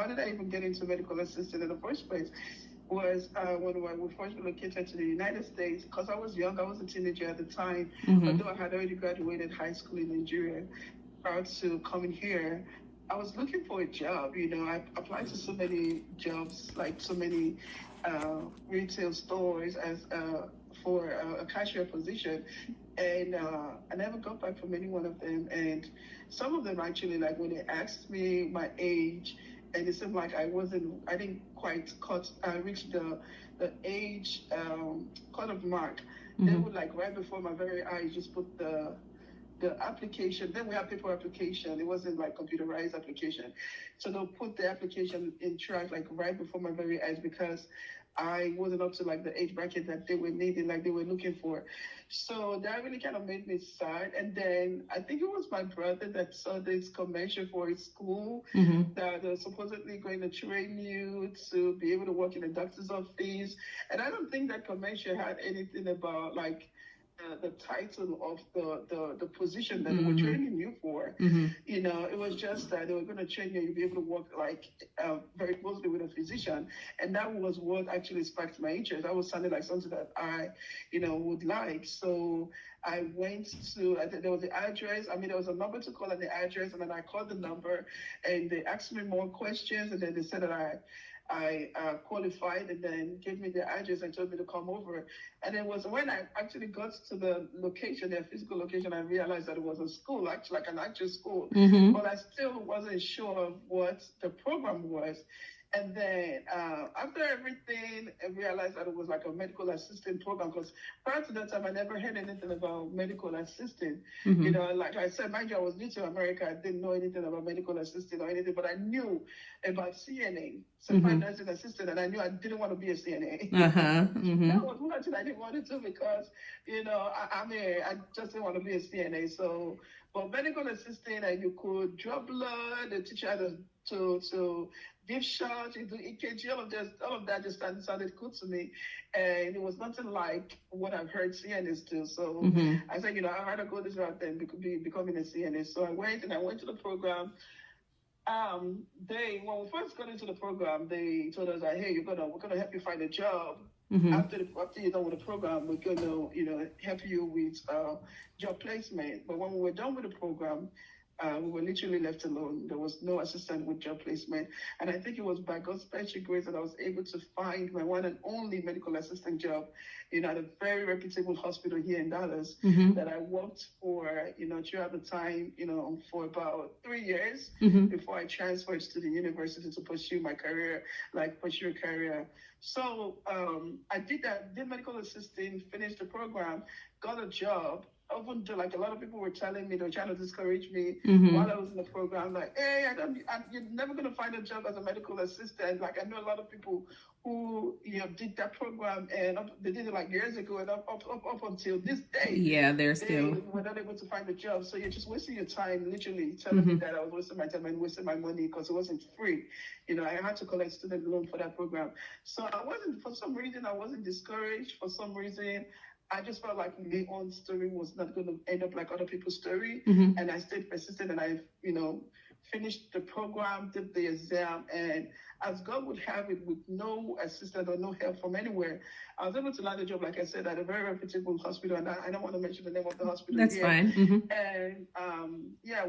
How did I even get into medical assistant in the first place? Was when we first relocated to the United States, because I was young, I was a teenager at the time, although I had already graduated high school in Nigeria. Prior to coming here, I was looking for a job. I applied to so many jobs, like so many retail stores as for a cashier position, and I never got back from any one of them. And some of them actually, like when they asked me my age, and it seemed like I didn't quite reach the age cut of mark. They would, like, right before my very eyes, just put the application. Then we have paper application. It wasn't like computerized application. So they'll put the application in track, like right before my very eyes, because I wasn't up to like the age bracket that they were needing, like they were looking for. So that really kind of made me sad. And then I think it was my brother that saw this commercial for his school that they're supposedly going to train you to be able to work in a doctor's office. And I don't think that commercial had anything about like the title of the position that they were training you for. It was just that they were going to train you, you'll be able to work like very closely with a physician. And that was what actually sparked my interest. That was sounding like something that I, would like. So I went to, I think there was the address. There was a number to call and the address, and then I called the number and they asked me more questions, and then they said that I qualified, and then gave me the address and told me to come over. And it was when I actually got to the location, their physical location, I realized that it was a school, actually like an actual school. But I still wasn't sure of what the program was. And then after everything, I realized that it was like a medical assistant program, because prior to that time, I never heard anything about medical assistant. Like I said, mind you, I was new to America. I didn't know anything about medical assistant or anything, but I knew about CNA, certified nursing assistant, and I knew I didn't want to be a CNA. That was one thing I didn't want to do, because, I just didn't want to be a CNA. So, but medical assistant, and you could draw blood, they teach you how to give shots, you do EKG, all of that just sounded good to me. And it was nothing like what I've heard CNAs do. So I said, I'd rather go this route than becoming a CNA. So I went to the program. When we first got into the program, they told us that, hey, we're gonna help you find a job. After you're done with the program, we're gonna, help you with job placement. But when we were done with the program, we were literally left alone. There was no assistant with job placement. And I think it was by God's special grace that I was able to find my one and only medical assistant job, at a very reputable hospital here in Dallas that I worked for, throughout the time, for about 3 years before I transferred to the university to pursue my career, pursue a career. So I did that, did medical assisting, finished the program, got a job. Even though, like, a lot of people were telling me, they were trying to discourage me while I was in the program, like, hey, you're never going to find a job as a medical assistant. Like, I know a lot of people who, did that program, and they did it like years ago, and up until this day. Yeah, they were not able to find a job. So you're just wasting your time, literally telling me that I was wasting my time and wasting my money, because it wasn't free. I had to collect student loan for that program. So for some reason, I wasn't discouraged. For some reason, I just felt like my own story was not going to end up like other people's story. And I stayed persistent, and I, finished the program, did the exam, and as God would have it, with no assistant or no help from anywhere, I was able to land a job, like I said, at a very reputable hospital. And I don't want to mention the name of the hospital. That's here. Fine. And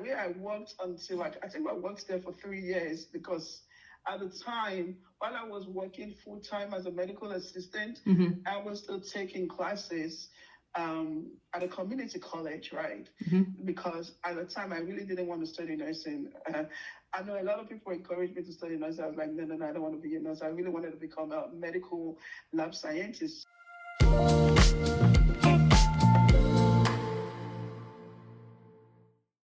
where I worked until I think I worked there for 3 years, because at the time, while I was working full-time as a medical assistant, I was still taking classes at a community college, right? Because at the time, I really didn't want to study nursing. I know a lot of people encouraged me to study nursing. I was like, no, I don't want to be a nurse. I really wanted to become a medical lab scientist.